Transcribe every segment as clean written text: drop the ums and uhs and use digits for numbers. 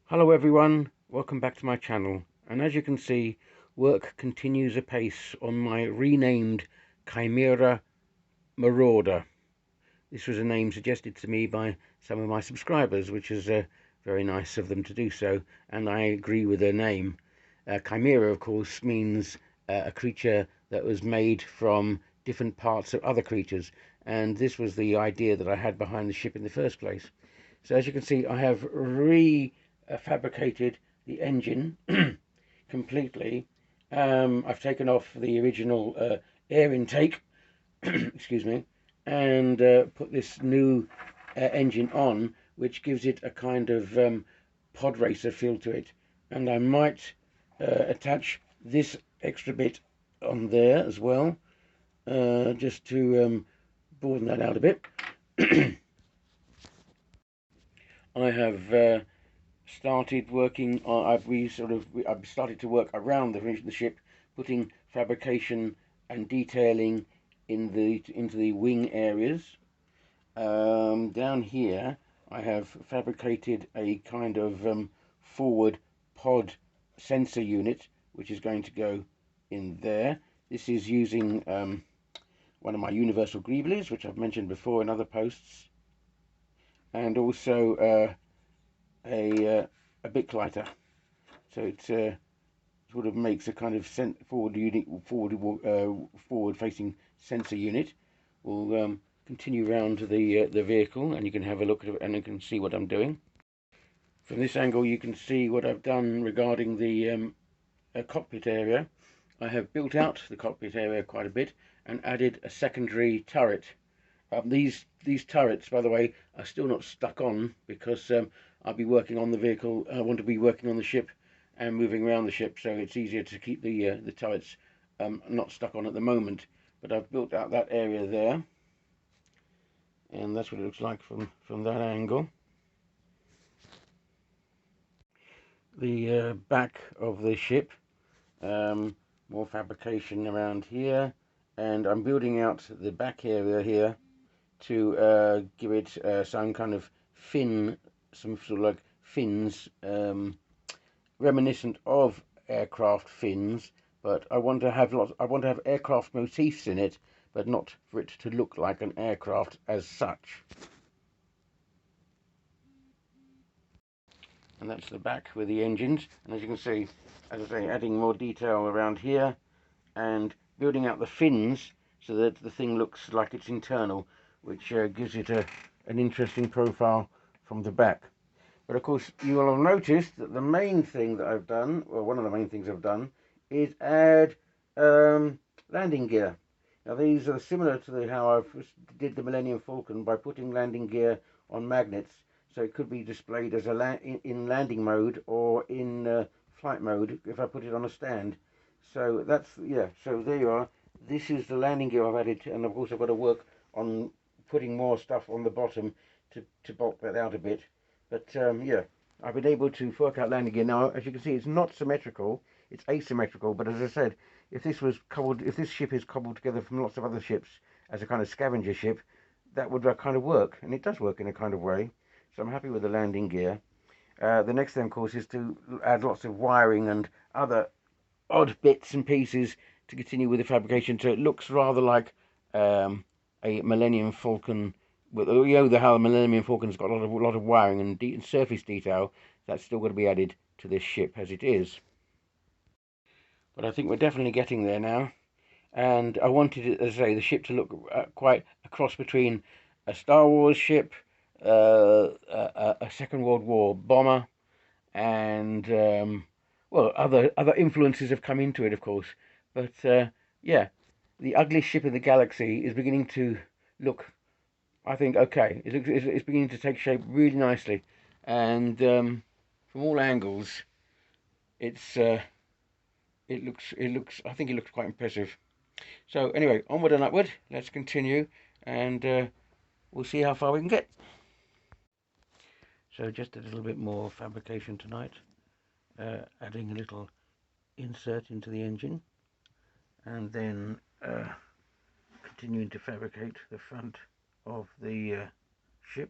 Hello everyone, welcome back to my channel, and as you can see, work continues apace on my renamed Chimera Marauder. This was a name suggested to me by some of my subscribers, which is very nice of them to do so, and I agree with their name. Chimera, of course, means a creature that was made from different parts of other creatures, and this was the idea that I had behind the ship in the first place. So as you can see, I have fabricated the engine completely. I've taken off the original air intake, excuse me, and put this new engine on, which gives it a kind of pod racer feel to it. And I might attach this extra bit on there as well, just to broaden that out a bit. I have started working on. I've started to work around the ship, putting fabrication and detailing into the wing areas. Down here, I have fabricated a kind of forward pod sensor unit, which is going to go in there. This is using one of my universal Greeblings, which I've mentioned before in other posts, and also a bit lighter, so it sort of makes a kind of forward facing sensor unit. We'll continue round to the vehicle, and you can have a look at it and you can see what I'm doing. From this angle you can see what I've done regarding the cockpit area. I have built out the cockpit area quite a bit and added a secondary turret. These turrets, by the way, are still not stuck on because I'll be working on the vehicle. I want to be working on the ship and moving around the ship, so it's easier to keep the turrets not stuck on at the moment. But I've built out that area there, and that's what it looks like from that angle. The back of the ship, more fabrication around here, and I'm building out the back area here to give it some kind of fin, some sort of like fins, reminiscent of aircraft fins, but I want to have aircraft motifs in it, but not for it to look like an aircraft as such. And that's the back with the engines, and as you can see, as I say, adding more detail around here and building out the fins so that the thing looks like it's internal, which gives it an interesting profile from the back. But of course, you will have noticed that the main thing that I've done, or one of the main things I've done, is add landing gear. Now these are similar to how I did the Millennium Falcon by putting landing gear on magnets, so it could be displayed as in landing mode or in flight mode if I put it on a stand. So that's, yeah, so there you are. This is the landing gear I've added, and of course I've got to work on putting more stuff on the bottom to bulk that out a bit. But yeah, I've been able to work out landing gear. Now, as you can see, it's not symmetrical, it's asymmetrical, but as I said, if this ship is cobbled together from lots of other ships as a kind of scavenger ship, that would kind of work, and it does work in a kind of way. So I'm happy with the landing gear. The next thing, of course, is to add lots of wiring and other odd bits and pieces to continue with the fabrication, so it looks rather like a Millennium Falcon. With, how the Millennium Falcon's got a lot of wiring and surface detail, that's still got to be added to this ship as it is. But I think we're definitely getting there now, and I wanted it, as I say, the ship to look quite a cross between a Star Wars ship, a Second World War bomber, and well, other influences have come into it, of course. But yeah, the ugliest ship in the galaxy is beginning to look, I think, okay. It's beginning to take shape really nicely, and from all angles, it's it looks. I think it looks quite impressive. So anyway, onward and upward. Let's continue, and we'll see how far we can get. So just a little bit more fabrication tonight, adding a little insert into the engine, and then continuing to fabricate the front of the ship.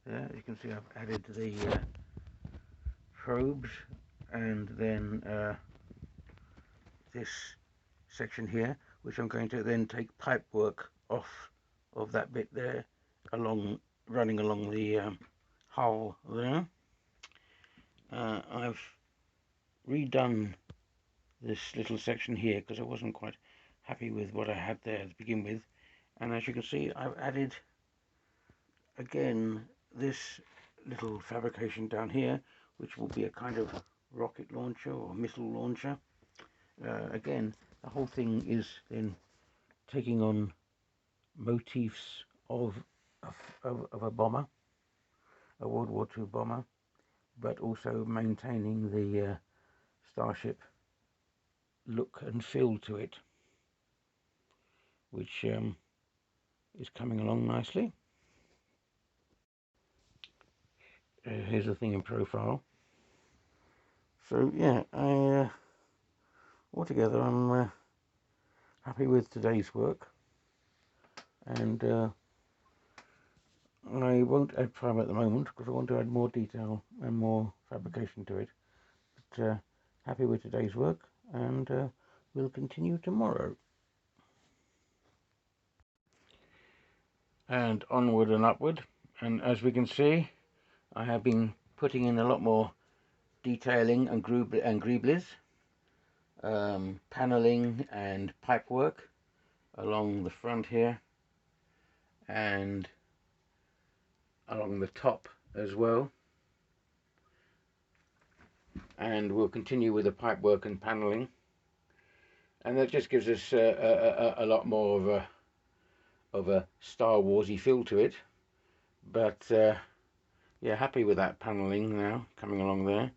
There, you can see I've added the probes, and then this section here, which I'm going to then take pipe work off of that bit there, running along the hull there. I've redone this little section here because I wasn't quite happy with what I had there to begin with, and as you can see, I've added again this little fabrication down here, which will be a kind of rocket launcher or missile launcher. Again, the whole thing is then taking on motifs of a bomber, a World War II bomber, but also maintaining the starship look and feel to it, which is coming along nicely. Here's the thing in profile. So yeah, altogether I'm happy with today's work, and I won't add primer at the moment because I want to add more detail and more fabrication to it, but happy with today's work, and we'll continue tomorrow. And onward and upward, and as we can see, I have been putting in a lot more detailing and greeblies, paneling and pipe work along the front here and along the top as well, and we'll continue with the pipe work and paneling, and that just gives us a lot more of a Star Warsy feel to it. But yeah, happy with that paneling now coming along there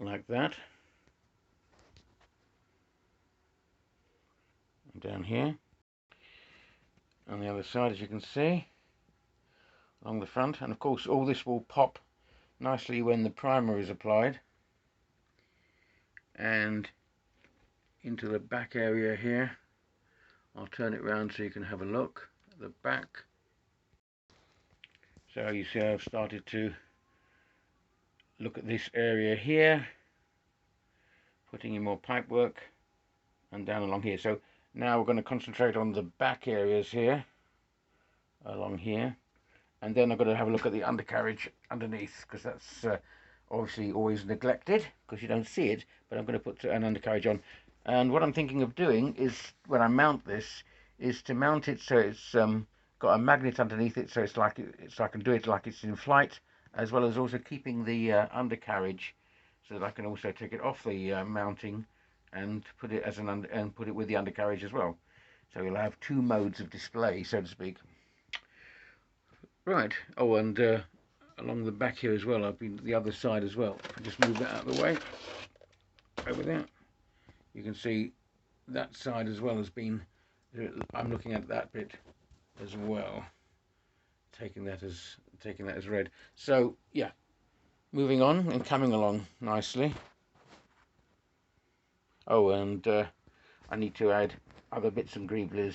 like that. And down here on the other side, as you can see, along the front, and of course all this will pop nicely when the primer is applied. And into the back area here, I'll turn it around so you can have a look at the back. So you see I've started to look at this area here, putting in more pipe work, and down along here. So now we're going to concentrate on the back areas here, along here, and then I'm going to have a look at the undercarriage underneath, because that's obviously always neglected because you don't see it, but I'm going to put an undercarriage on. And what I'm thinking of doing is, when I mount this, is to mount it so it's got a magnet underneath it, so it's like I can do it like it's in flight, as well as also keeping the undercarriage, so that I can also take it off the mounting and put it as put it with the undercarriage as well. So you'll have two modes of display, so to speak. Right. Oh, and along the back here as well, I've been the other side as well. If I just move that out of the way, over there, you can see that side as well has been. I'm looking at that bit as well, taking that as red. So yeah, moving on and coming along nicely. Oh, and I need to add other bits and greeblies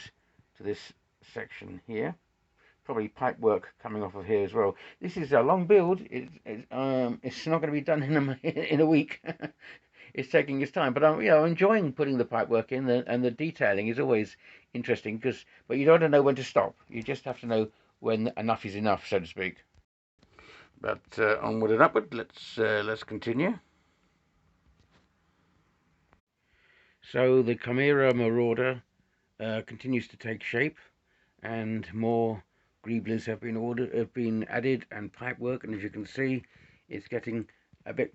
to this section here. Probably pipe work coming off of here as well. This is a long build. It's not going to be done in a week. It's taking its time, but I'm enjoying putting the pipe work in, and the detailing is always interesting, but you don't know when to stop. You just have to know when enough is enough, so to speak. But onward and upward. Let's continue. So the Chimera Marauder continues to take shape, and more greeblies have been added, and pipe work, and as you can see, it's getting a bit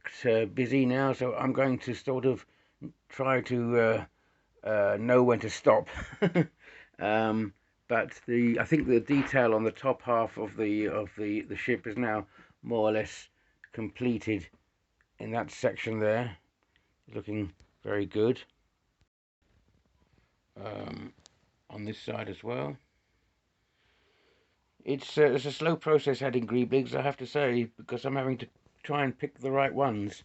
busy now. So I'm going to sort of try to know when to stop. But I think the detail on the top half of the ship is now more or less completed in that section there. Looking very good. On this side as well. It's a slow process adding greeblings, I have to say, because I'm having to try and pick the right ones,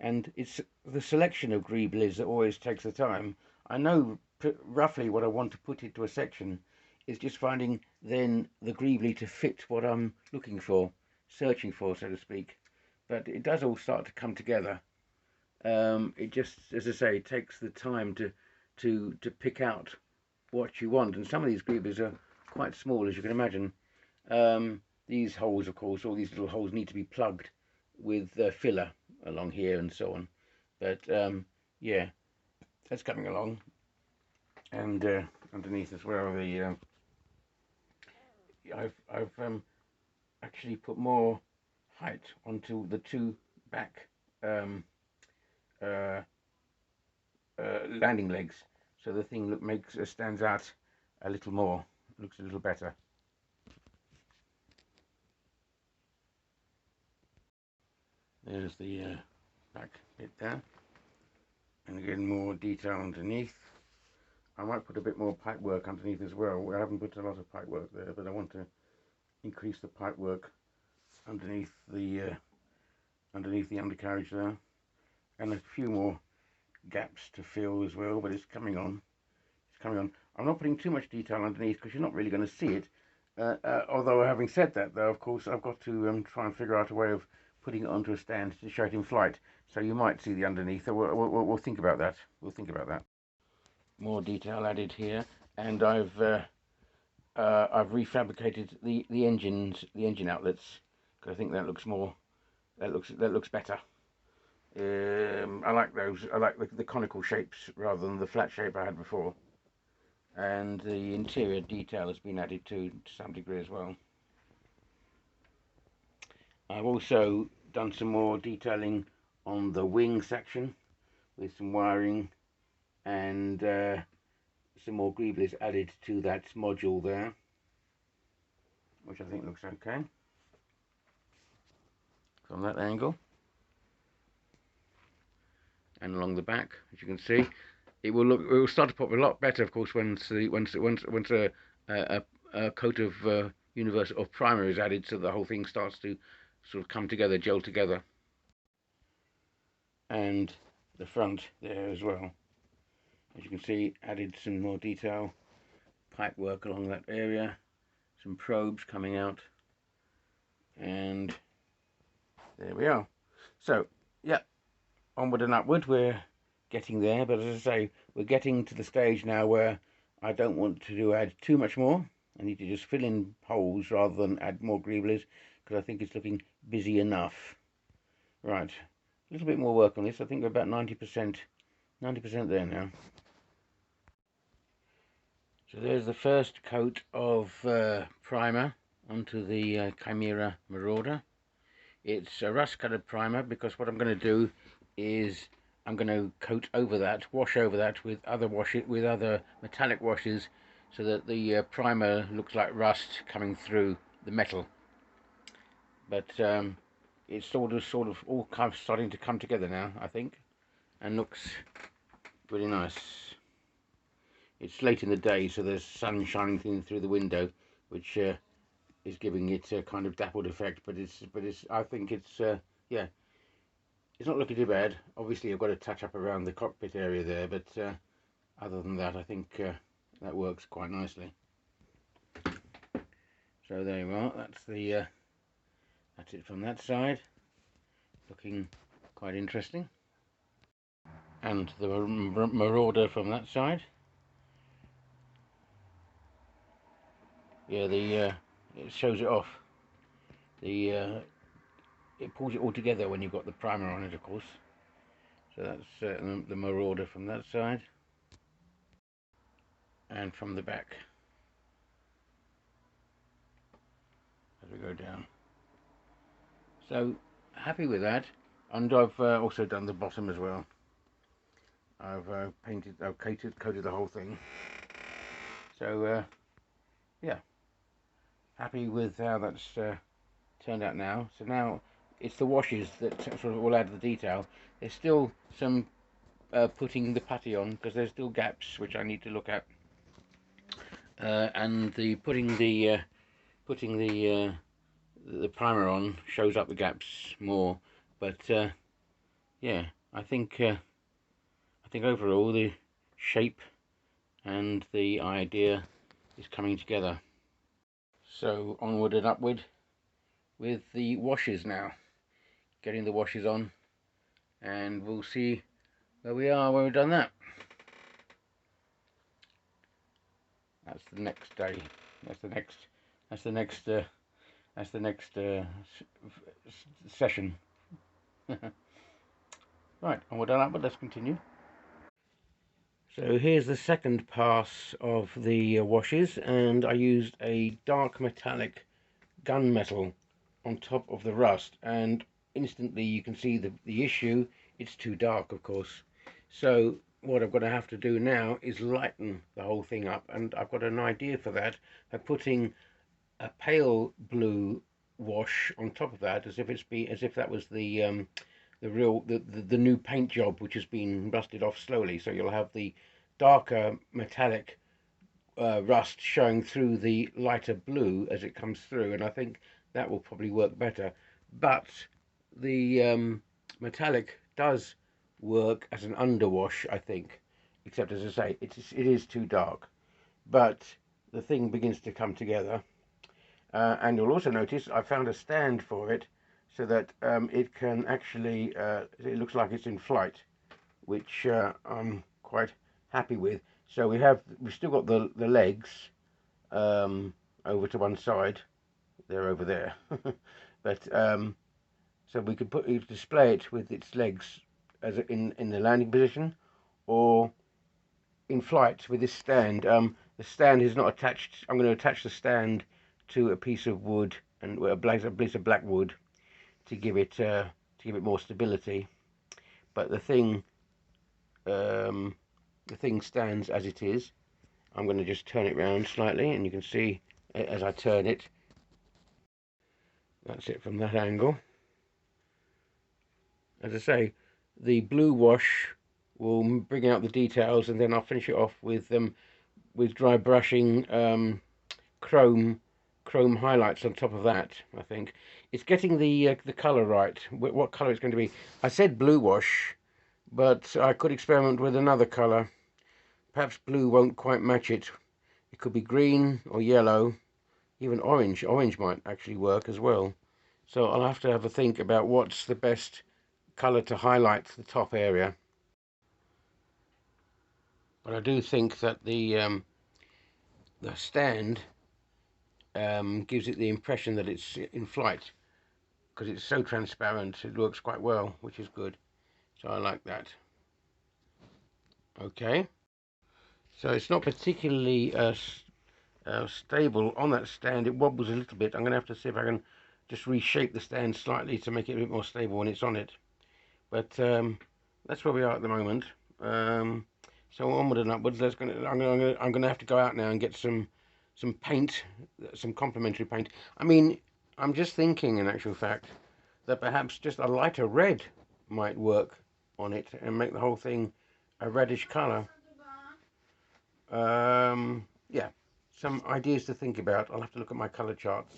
and it's the selection of greeblies that always takes the time. I know roughly what I want to put into a section. It's just finding then the greebly to fit what I'm looking for, searching for, so to speak. but it does all start to come together. It just, as I say, takes the time to pick out what you want, and some of these Greeblings are quite small, as you can imagine. These holes, of course, all these little holes need to be plugged with filler along here and so on. But yeah, that's coming along, and underneath as well. I've actually put more height onto the two back uh, landing legs, so the thing stands out a little more, looks a little better. There's the back bit there, and again more detail underneath. I might put a bit more pipe work underneath as well. I haven't put a lot of pipe work there, but I want to increase the pipe work underneath the undercarriage there, and a few more gaps to fill as well. But it's coming on. It's coming on. I'm not putting too much detail underneath because you're not really going to see it. Although having said that, though, of course, I've got to try and figure out a way of putting it onto a stand to show it in flight. So you might see the underneath. So we'll think about that. We'll think about that. More detail added here, and I've refabricated the engine outlets, because I think that looks more, that looks better. I like those. I like the conical shapes rather than the flat shape I had before. And the interior detail has been added to some degree as well. I've also done some more detailing on the wing section with some wiring, and some more Greeblings added to that module there, which I think looks okay from that angle. And along the back, as you can see, it will start to pop a lot better, of course, once a coat of universal of primer is added, so the whole thing starts to sort of come together, gel together. And the front there as well, as you can see, added some more detail, pipe work along that area, some probes coming out, and there we are. So yeah, onward and upward, we're getting there. But as I say, we're getting to the stage now where I don't want to add too much more. I need to just fill in holes rather than add more Greeblings, because I think it's looking busy enough. Right, a little bit more work on this. I think we're about 90% there now. So there's the first coat of primer onto the Chimera Marauder. It's a rust-colored primer, because what I'm going to do is I'm going to coat over that, wash over that with other metallic washes, so that the primer looks like rust coming through the metal. But it's sort of all kind of starting to come together now, I think, and looks really nice. It's late in the day, so there's sun shining through the window, which is giving it a kind of dappled effect. But I think it's yeah, it's not looking too bad. Obviously, I've got to touch up around the cockpit area there, but other than that, I think that works quite nicely. So there you are. That's it from that side. Looking quite interesting. And the Marauder from that side. Yeah, it shows it off. It pulls it all together when you've got the primer on it, of course. So that's the Marauder from that side, and from the back as we go down. So happy with that, and I've also done the bottom as well. I've coated the whole thing. So yeah, happy with how that's turned out now. So now it's the washes that sort of will add the detail. There's still some putting the putty on, because there's still gaps which I need to look at, and the putting the primer on shows up the gaps more. But yeah, I think overall the shape and the idea is coming together. So onward and upward with the washes now. getting the washes on, and we'll see where we are when we've done that. That's the next day. That's the next. That's the next. That's the next session. Right, and we're done up, but let's continue. So here's the second pass of the washes, and I used a dark metallic gunmetal on top of the rust, and instantly you can see the issue. It's too dark, of course. So what I'm going to have to do now is lighten the whole thing up, and I've got an idea for that, of putting a pale blue wash on top of that, as if that was the new paint job, which has been rusted off slowly. So you'll have the darker metallic rust showing through the lighter blue as it comes through, and I think that will probably work better. But the metallic does work as an underwash, I think, except, as I say, it is too dark. But the thing begins to come together, and you'll also notice I found a stand for it, so that it can actually, it looks like it's in flight, which I'm quite happy with. So we've still got the legs over to one side. They're over there. But so we could display it with its legs as in the landing position, or in flight with this stand. The stand is not attached. I'm going to attach the stand to a piece of wood, and a piece of black wood, to give it more stability. But the thing stands as it is. I'm going to just turn it round slightly, and you can see as I turn it. That's it from that angle. As I say, the blue wash will bring out the details, and then I'll finish it off with dry brushing chrome highlights on top of that. I think it's getting the colour right. What colour it's going to be? I said blue wash, but I could experiment with another colour. Perhaps blue won't quite match it. It could be green or yellow, even orange. Orange might actually work as well. So I'll have to have a think about what's the best colour to highlight the top area. But I do think that the stand gives it the impression that it's in flight, because it's so transparent. It works quite well, which is good. So I like that. Okay. So it's not particularly stable on that stand. It wobbles a little bit. I'm going to have to see if I can just reshape the stand slightly to make it a bit more stable when it's on it. But that's where we are at the moment. So onward and upwards. I'm going to have to go out now and get some paint, some complementary paint. I mean, I'm just thinking, in actual fact, that perhaps just a lighter red might work on it and make the whole thing a reddish colour. Yeah, some ideas to think about. I'll have to look at my colour charts.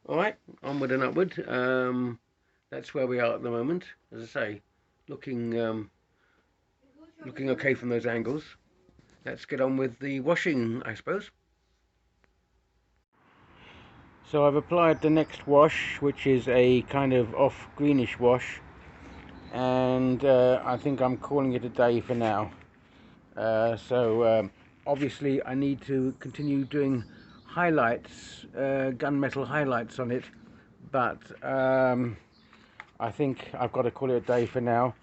All right, onward and upward. That's where we are at the moment. As I say, looking okay from those angles. Let's get on with the washing, I suppose. So I've applied the next wash, which is a kind of off greenish wash, and I think I'm calling it a day for now. Obviously I need to continue doing highlights, gunmetal highlights on it, but I think I've got to call it a day for now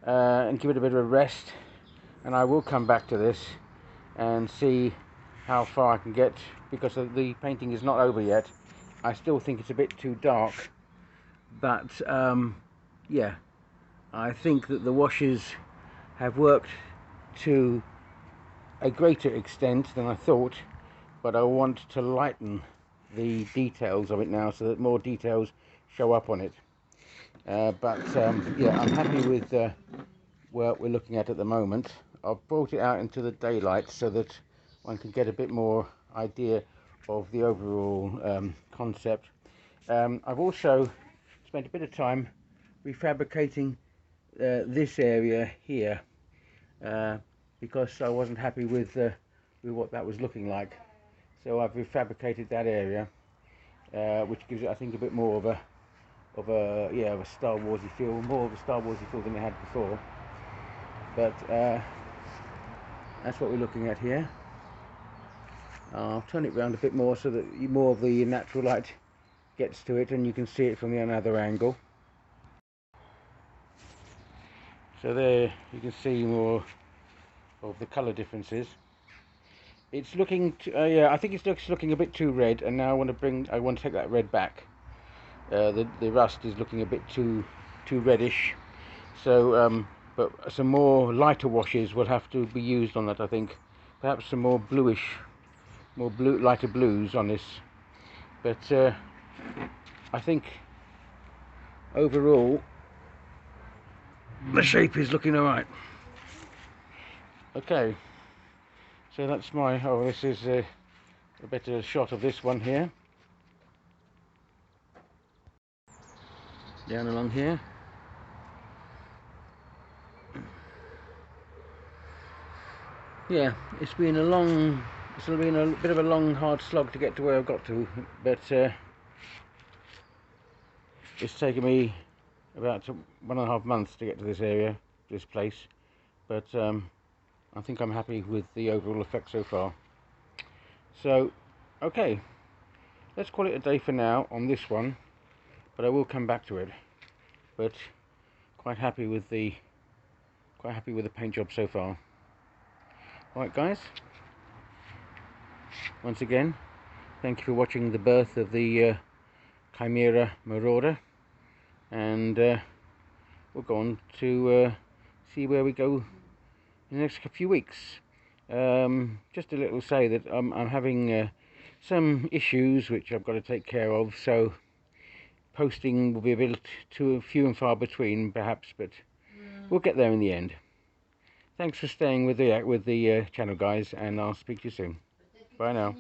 and give it a bit of a rest, and I will come back to this and see how far I can get, because the painting is not over yet. I still think it's a bit too dark, but yeah, I think that the washes have worked to a greater extent than I thought, but I want to lighten the details of it now so that more details show up on it. Yeah, I'm happy with what we're looking at the moment. I've brought it out into the daylight so that one can get a bit more idea of the overall concept. I've also spent a bit of time refabricating this area here, because I wasn't happy with what that was looking like. So I've refabricated that area, which gives it, I think, a bit more of a Star Warsy feel, more of a Star Warsy feel than it had before. But that's what we're looking at here. I'll turn it round a bit more so that more of the natural light gets to it and you can see it from another angle. So there you can see more of the colour differences. It's looking yeah, I think it's looking a bit too red, and now I want to take that red back. The rust is looking a bit too reddish, so but some more lighter washes will have to be used on that, I think. Perhaps some more bluish, lighter blues on this. But I think overall the shape is looking alright. Okay, so that's my, this is a better shot of this one here. Down along here. Yeah, it's been a bit of a long, hard slog to get to where I've got to, but it's taken me about 1.5 months to get to this area, this place, but I think I'm happy with the overall effect so far. So, okay, let's call it a day for now on this one, but I will come back to it. But quite happy with the paint job so far. Alright guys, once again, thank you for watching the birth of the Chimera Marauder, and we'll go on to see where we go in the next few weeks. Just a little say that I'm having some issues which I've got to take care of, so posting will be a bit too few and far between perhaps, but we'll get there in the end. Thanks for staying with the channel guys, and I'll speak to you soon. Bye now.